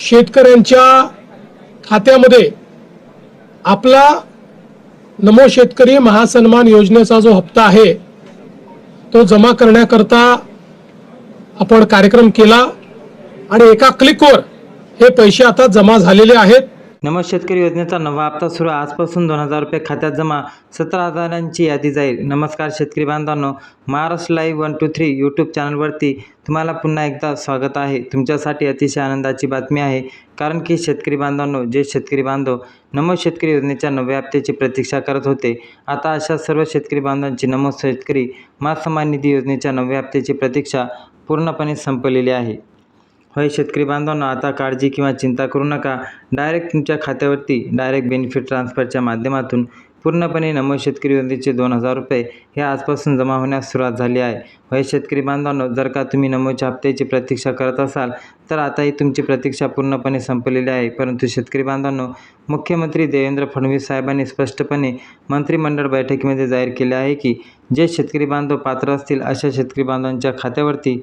शेतकऱ्यांच्या खात्यामध्ये आपला नमो शेतकरी महासन्मान योजनेचा जो हप्ता आहे तो जमा करण्याकरता आपण कार्यक्रम केला आणि एका क्लिकवर हे पैसे आता जमा झालेले आहेत। नमो शेतकरी योजनेचा नवा हप्ता सुरू आजपासून 2000 रुपये खात्यात जमा, 17,000ची यादी जाईल। नमस्कार शेतकरी बांधवांनो, महाराष्ट्र लाईव्ह 123 यूट्यूब चॅनलवरती तुम्हाला पुन्हा एकदा स्वागत आहे। तुमच्यासाठी अतिशय आनंदाची बातमी आहे, कारण की शेतकरी बांधवांनो, जे शेतकरी बांधव नमो शेतकरी योजनेच्या नव्या हप्त्याची प्रतीक्षा करत होते, आता अशा सर्व शेतकरी बांधवांची नमो शेतकरी महासन्मान निधी योजनेच्या नव्या हप्त्याची प्रतीक्षा पूर्णपणे संपलेली आहे। होय शेतकरी बांधवांनो, आता काळजी किंवा चिंता करू नका। डायरेक्ट तुमच्या खात्यावरती डायरेक्ट बेनिफिट ट्रान्सफरच्या माध्यमातून पूर्णपणे नमो शेतकरी योजनेचे 2000 रुपये हे आजपासून जमा होण्यास सुरुवात झाली आहे। होय शेतकरी बांधवांनो, जर का तुम्ही नमोच्या हप्त्याची प्रतीक्षा करत असाल तर आताही तुमची प्रतीक्षा पूर्णपणे संपलेली आहे। परंतु शेतकरी बांधवांनो, मुख्यमंत्री देवेंद्र फडणवीस साहेबांनी स्पष्टपणे मंत्रिमंडळ बैठकीमध्ये जाहीर केले आहे की जे शेतकरी बांधव पात्र असतील अशा शेतकरी बांधवांच्या खात्यावरती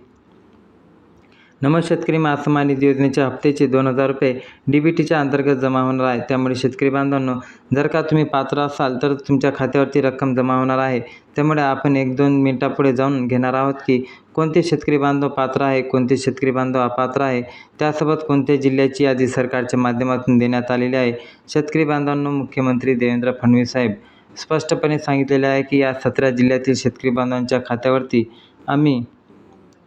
नमो शेतकरी महासन्मान निधी योजनेच्या हप्त्याचे 2000 रुपये DBTच्या अंतर्गत जमा होणार आहे। त्यामुळे शेतकरी बांधवांनो, जर का तुम्ही पात्र असाल तर तुमच्या खात्यावरती रक्कम जमा होणार आहे। त्यामुळे आपण 1-2 मिनिटापुढे जाऊन घेणार आहोत की कोणते शेतकरी बांधव पात्र आहे, कोणते शेतकरी बांधव अपात्र आहे, त्यासोबत कोणत्या जिल्ह्याची यादी सरकारच्या माध्यमातून देण्यात आलेली आहे। शेतकरी बांधवांनो, मुख्यमंत्री देवेंद्र फडणवीस साहेब स्पष्टपणे सांगितलेले आहे की या 17 जिल्ह्यातील शेतकरी बांधवांच्या खात्यावरती आम्ही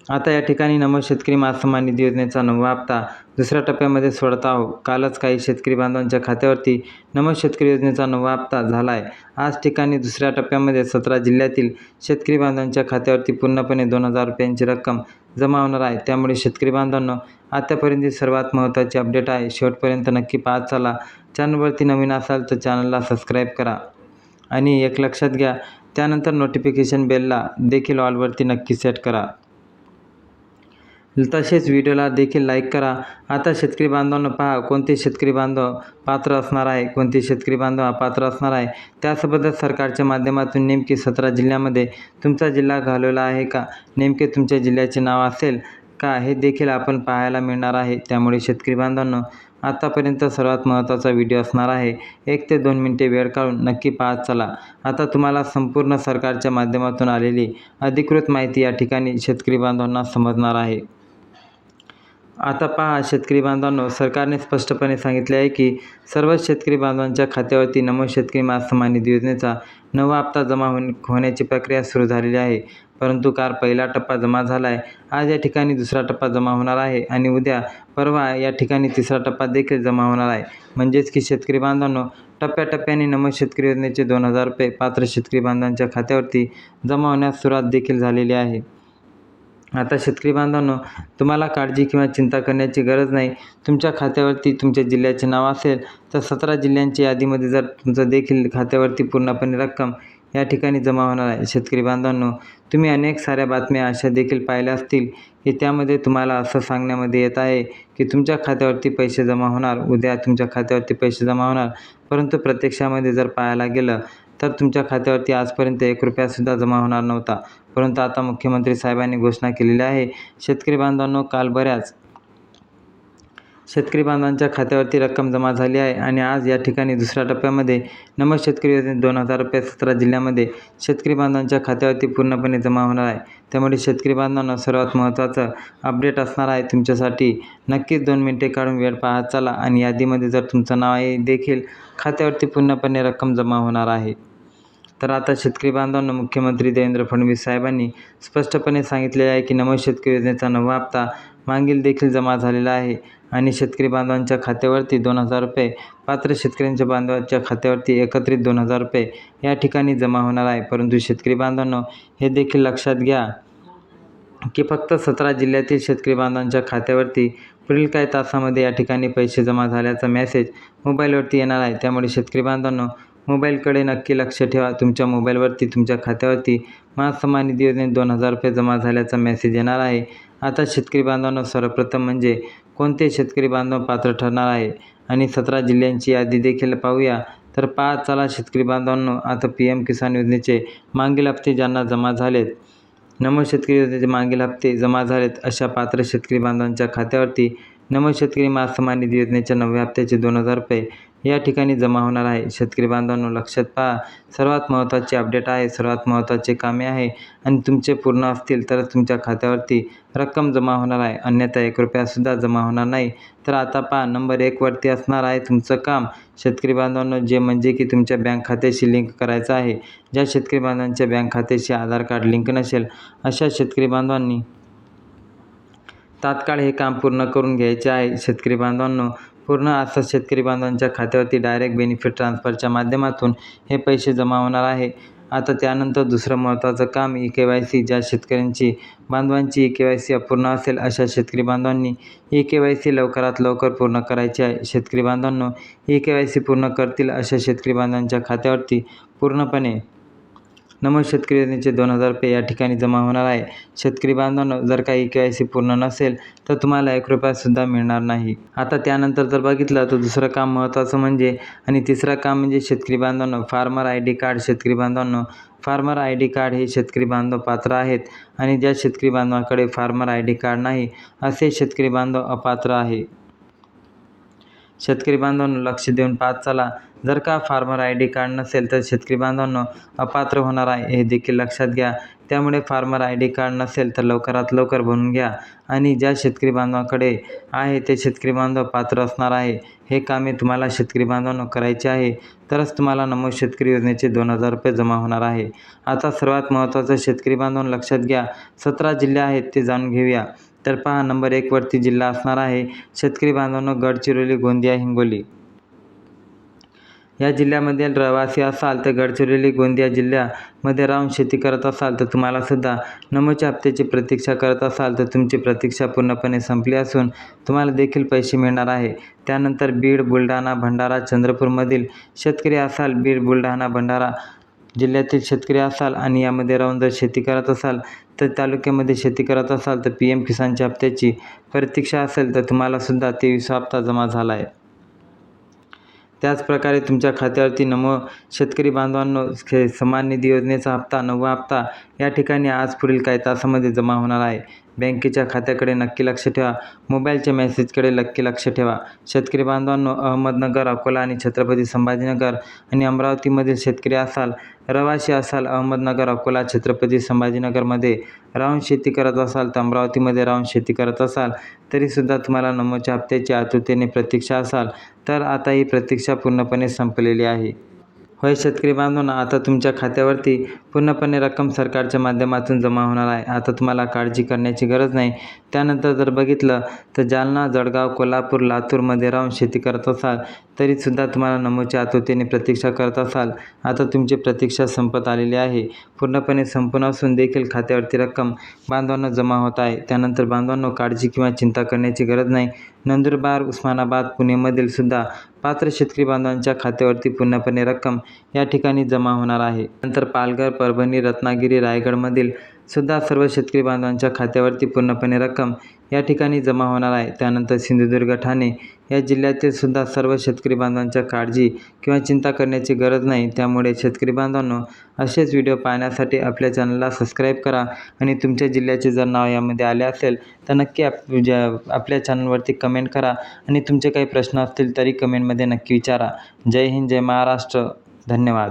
आता या ठिकाणी नमो शेतकरी महासन्मान निधी योजनेचा नवा हप्ता दुसऱ्या टप्प्यामध्ये सोडत आहोत। कालच काही शेतकरी बांधवांच्या खात्यावरती नमो शेतकरी योजनेचा नवा हप्ता झाला आहे। आज ठिकाणी दुसऱ्या टप्प्यामध्ये 17 जिल्ह्यातील शेतकरी बांधवांच्या खात्यावरती पूर्णपणे 2000 रुपयांची रक्कम जमा होणार आहे। त्यामुळे शेतकरी बांधवांनो, आतापर्यंत सर्वात महत्त्वाची अपडेट आहे, शेवटपर्यंत नक्की पाहत चला। चॅनलवरती नवीन असाल तर चॅनलला सबस्क्राईब करा आणि एक लक्षात घ्या, त्यानंतर नोटिफिकेशन बेलला देखील ऑलवरती नक्की सेट करा। तसेच व्हिडिओला देखील लाईक करा। आता शेतकरी बांधवांनो पहा, कोणते शेतकरी बांधव पात्र असणार आहे, कोणते शेतकरी बांधव अपात्र असणार आहे, त्यासोबतच सरकारच्या माध्यमातून नेमके 17 जिल्ह्यामध्ये तुमचा जिल्हा घालवला आहे का, नेमके तुमच्या जिल्ह्याचे नाव असेल का, हे देखील आपण पाहायला मिळणार आहे। त्यामुळे शेतकरी बांधवांनो, आतापर्यंत सर्वात महत्त्वाचा व्हिडिओ असणार आहे, 1 ते 2 मिनिटे वेळ काढून नक्की पाहत चला। आता तुम्हाला संपूर्ण सरकारच्या माध्यमातून आलेली अधिकृत माहिती या ठिकाणी शेतकरी बांधवांना समजणार आहे। आता पहा शेतकरी बांधवांनो, सरकारने स्पष्टपणे सांगितले आहे की सर्व शेतकरी बांधवांच्या खात्यावरती नमो शेतकरी महासन्मान निधी योजनेचा नवा हप्ता जमा होण्याची प्रक्रिया सुरू झालेली आहे। परंतु काल पहिला टप्पा जमा झाला आहे, आज या ठिकाणी दुसरा टप्पा जमा होणार आहे आणि उद्या परवा या ठिकाणी तिसरा टप्पा देखील जमा होणार आहे। म्हणजेच की शेतकरी बांधवांनो, टप्प्याटप्प्याने नमो शेतकरी योजनेचे 2000 रुपये पात्र शेतकरी बांधवांच्या खात्यावरती जमा होण्यास सुरुवात देखील झालेली आहे। आता शेतकरी बांधवांनो, तुम्हाला काळजी किंवा चिंता करण्याची गरज नाही। तुमच्या खात्यावरती तुमच्या जिल्ह्याचे नाव असेल तर 17 जिल्ह्यांच्या यादीमध्ये जर तुमचं देखील खात्यावरती पूर्णपणे रक्कम या ठिकाणी जमा होणार आहे। शेतकरी बांधवांनो, तुम्ही अनेक साऱ्या बातम्या अशा देखील पाहिल्या असतील की त्यामध्ये तुम्हाला असं सांगण्यामध्ये येत आहे की तुमच्या खात्यावरती पैसे जमा होणार, उद्या तुमच्या खात्यावरती पैसे जमा होणार, परंतु प्रत्यक्षामध्ये जर पाहायला गेलं तर तुमच्या खात्यावरती आजपर्यंत 1 रुपयासुद्धा जमा होणार नव्हता। परंतु आता मुख्यमंत्री साहेबांनी घोषणा केलेली आहे। शेतकरी बांधवांनो, काल बऱ्याच शेतकरी बांधवांच्या खात्यावरती रक्कम जमा झाली आहे आणि आज या ठिकाणी दुसऱ्या टप्प्यामध्ये नमो शेतकरी योजनेत 2000 रुपये 17 जिल्ह्यामध्ये शेतकरी बांधवांच्या खात्यावरती पूर्णपणे जमा होणार आहे। त्यामुळे शेतकरी बांधवांनो, सर्वात महत्त्वाचं अपडेट असणार आहे तुमच्यासाठी। नक्कीच 2 मिनिटे काढून वेळ पाहत चला आणि यादीमध्ये जर तुमचं नाव आहे देखील खात्यावरती पूर्णपणे रक्कम जमा होणार आहे। तर आता शेतकरी बांधवांनो, मुख्यमंत्री देवेंद्र फडणवीस साहेबांनी स्पष्टपणे सांगितले आहे की नमो शेतकरी योजनेचा नवा हप्ता मागील देखील जमा झालेला आहे आणि शेतकरी बांधवांच्या खात्यावरती 2000 रुपये पात्र शेतकऱ्यांच्या बांधवांच्या खात्यावरती एकत्रित 2000 रुपये या ठिकाणी जमा होणार आहे। परंतु शेतकरी बांधवांनो, हे देखील लक्षात घ्या की फक्त 17 जिल्ह्यातील शेतकरी बांधवांच्या खात्यावरती पुढील काही तासामध्ये या ठिकाणी पैसे जमा झाल्याचा मेसेज मोबाईलवरती येणार आहे। त्यामुळे शेतकरी बांधवांनो, मोबाईलकडे नक्की लक्ष ठेवा। तुमच्या मोबाईलवरती तुमच्या खात्यावरती महासन्मान निधी योजनेत 2000 रुपये जमा झाल्याचा मेसेज येणार आहे। आता शेतकरी बांधवांनो, सर्वप्रथम म्हणजे कोणते शेतकरी बांधव पात्र ठरणार आहे आणि 17 जिल्ह्यांची यादी देखील पाहूया। तर पाहत चला शेतकरी बांधवांनो, आता PM किसान योजनेचे मागील हप्ते ज्यांना जमा झालेत, नमो शेतकरी योजनेचे मागील हप्ते जमा झालेत अशा पात्र शेतकरी बांधवांच्या खात्यावरती नमो शेतकरी महासन्मान निधी योजनेच्या 9व्या हप्त्याचे 2,000 रुपये या ठिकाणी जमा होणार आहे. शेतकरी बांधवांनो, लक्षात पहा, सर्वात महत्त्वाचे अपडेट आहे, सर्वात महत्त्वाचे कामे आहे आणि तुमचे पूर्ण असतील तरच तुमच्या खात्यावरती रक्कम जमा होणार आहे, अन्यथा 1 रुपयासुद्धा जमा होणार नाही. तर आता पहा, नंबर 1 वरती असणार आहे तुमचं काम. शेतकरी बांधवांनो, जे म्हणजे की तुमच्या बँक खात्याशी लिंक करायचं आहे. ज्या शेतकरी बांधवांच्या बँक खात्याशी आधार कार्ड लिंक नसेल अशा शेतकरी बांधवांनी तात्काळ हे काम पूर्ण करून घ्यायचे आहे. शेतकरी बांधवांनो, पूर्ण असं शेतकरी बांधवांच्या खात्यावरती डायरेक्ट बेनिफिट ट्रान्सफरच्या माध्यमातून हे पैसे जमा होणार आहे. आता त्यानंतर दुसरं महत्त्वाचं काम E-KYC. ज्या शेतकऱ्यांची बांधवांची E-KYC अपूर्ण असेल अशा शेतकरी बांधवांनी E-KYC लवकरात लवकर पूर्ण करायची आहे. शेतकरी बांधवांनो, E-KYC पूर्ण करतील अशा शेतकरी बांधवांच्या खात्यावरती पूर्णपणे नमो शेतकरी योजनेचे 2,000 रुपये या ठिकाणी जमा होणार आहे. शेतकरी बांधवांनो, जर का E-KYC पूर्ण नसेल तर तुम्हाला 1 रुपयासुद्धा मिळणार नाही. आता त्यानंतर जर बघितलं तर दुसरं काम महत्त्वाचं म्हणजे आणि तिसरं काम म्हणजे शेतकरी बांधवांनो, फार्मर ID कार्ड. शेतकरी बांधवांनो, फार्मर ID कार्ड हे शेतकरी बांधव पात्र आहेत आणि ज्या शेतकरी बांधवाकडे फार्मर ID कार्ड नाही असे शेतकरी बांधव अपात्र आहे. शेतकरी बांधवांनो, लक्ष देऊन पाहत चला. जर का फार्मर ID कार्ड नसेल तर शेतकरी बांधवांनो अपात्र होणार आहे, हे देखील लक्षात घ्या. त्यामुळे फार्मर ID कार्ड नसेल तर लवकरात लवकर बनवून घ्या आणि ज्या शेतकरी बांधवाकडे आहे ते शेतकरी बांधव पात्र असणार आहे. हे कामे तुम्हाला शेतकरी बांधवांनो करायचे आहे, तरच तुम्हाला नमो शेतकरी योजनेचे 2,000 रुपये जमा होणार आहे. आता सर्वात महत्त्वाचं शेतकरी बांधवांनो लक्षात घ्या, 17 जिल्हे आहेत ते जाणून घेऊया. तर पहा, नंबर 1 वरती जिल्हा असणार आहे शेतकरी बांधवांनो गडचिरोली, गोंदिया, हिंगोली. या जिल्ह्यामध्ये रहिवासी असाल तर गडचिरोली, गोंदिया जिल्ह्यामध्ये राहून शेती करत असाल तर तुम्हाला सुद्धा नमोच्या हप्त्याची प्रतीक्षा करत असाल तर तुमची प्रतीक्षा पूर्णपणे संपली असून तुम्हाला देखील पैसे मिळणार आहे. त्यानंतर बीड, बुलढाणा, भंडारा, चंद्रपूरमधील शेतकरी असाल, बीड, बुलढाणा, भंडारा जिल्ह्यातील शेतकरी असाल आणि यामध्ये राहून जर शेती करत असाल तर तालुक्यामध्ये शेती करत असाल तर PM किसानच्या हप्त्याची प्रतीक्षा असेल तर तुम्हाला सुद्धा 23वा हप्ता जमा झाला आहे. त्याचप्रकारे तुमच्या खात्यावरती नमो शेतकरी बांधवांनो सन्मान निधी योजनेचा हप्ता 9वा हप्ता या ठिकाणी आज पुढील काही तासामध्ये जमा होणार आहे. बँकेच्या खात्याकडे नक्की लक्ष ठेवा, मोबाईलच्या मेसेजकडे नक्की लक्ष ठेवा. शेतकरी बांधवांनो, अहमदनगर, अकोला आणि छत्रपती संभाजीनगर आणि अमरावतीमधील शेतकरी असाल, रहिवासी असाल, अहमदनगर, अकोला, छत्रपती संभाजीनगरमध्ये राहून शेती करत असाल तर अमरावतीमध्ये राहून शेती करत असाल तरीसुद्धा तुम्हाला नमोच्या हप्त्याची आतुरतेने प्रतीक्षा असाल तर आता ही प्रतीक्षा पूर्णपणे संपलेली आहे. होय शेतकरी बांधवांनो, आता तुमच्या खात्यावरती पूर्णपणे रक्कम सरकारच्या माध्यमातून जमा होणार आहे. आता तुम्हाला काळजी करण्याची गरज नाही. त्यानंतर जर बघितलं तर जालना, जळगाव, कोल्हापूर, लातूरमध्ये राहून शेती करत असाल तरीसुद्धा तुम्हाला नमोच्या आतुरतेने प्रतीक्षा करत असाल. आता तुमची प्रतीक्षा संपत आलेली आहे, पूर्णपणे संपून असून देखील खात्यावरती रक्कम बांधवांना जमा होत आहे. त्यानंतर बांधवांनो, काळजी किंवा चिंता करण्याची गरज नाही. नंदुरबार, उस्मानाबाद, पुणेमधील सुद्धा पात्र शेतकरी बांधवांच्या खात्यावरती पूर्णपणे रक्कम या ठिकाणी जमा होणार आहे. नंतर पालघर, परभणी, रत्नागिरी, रायगडमधील सुद्धा सर्व शेतकरी बांधवांच्या खात्यावरती पूर्णपणे रक्कम या ठिकाणी जमा होणार आहे. त्यानंतर सिंधुदुर्ग, ठाणे या जिल्ह्यातील सुद्धा सर्व शेतकरी बांधवांच्या काळजी किंवा चिंता करण्याची गरज नाही. त्यामुळे शेतकरी बांधवांनो, असेच व्हिडिओ पाहण्यासाठी आपल्या चॅनलला सबस्क्राईब करा आणि तुमच्या जिल्ह्याचे जर नाव यामध्ये आले असेल तर नक्की आपल्या चॅनलवरती कमेंट करा आणि तुमचे काही प्रश्न असतील तरी कमेंटमध्ये नक्की विचारा. जय हिंद, जय महाराष्ट्र. धन्यवाद.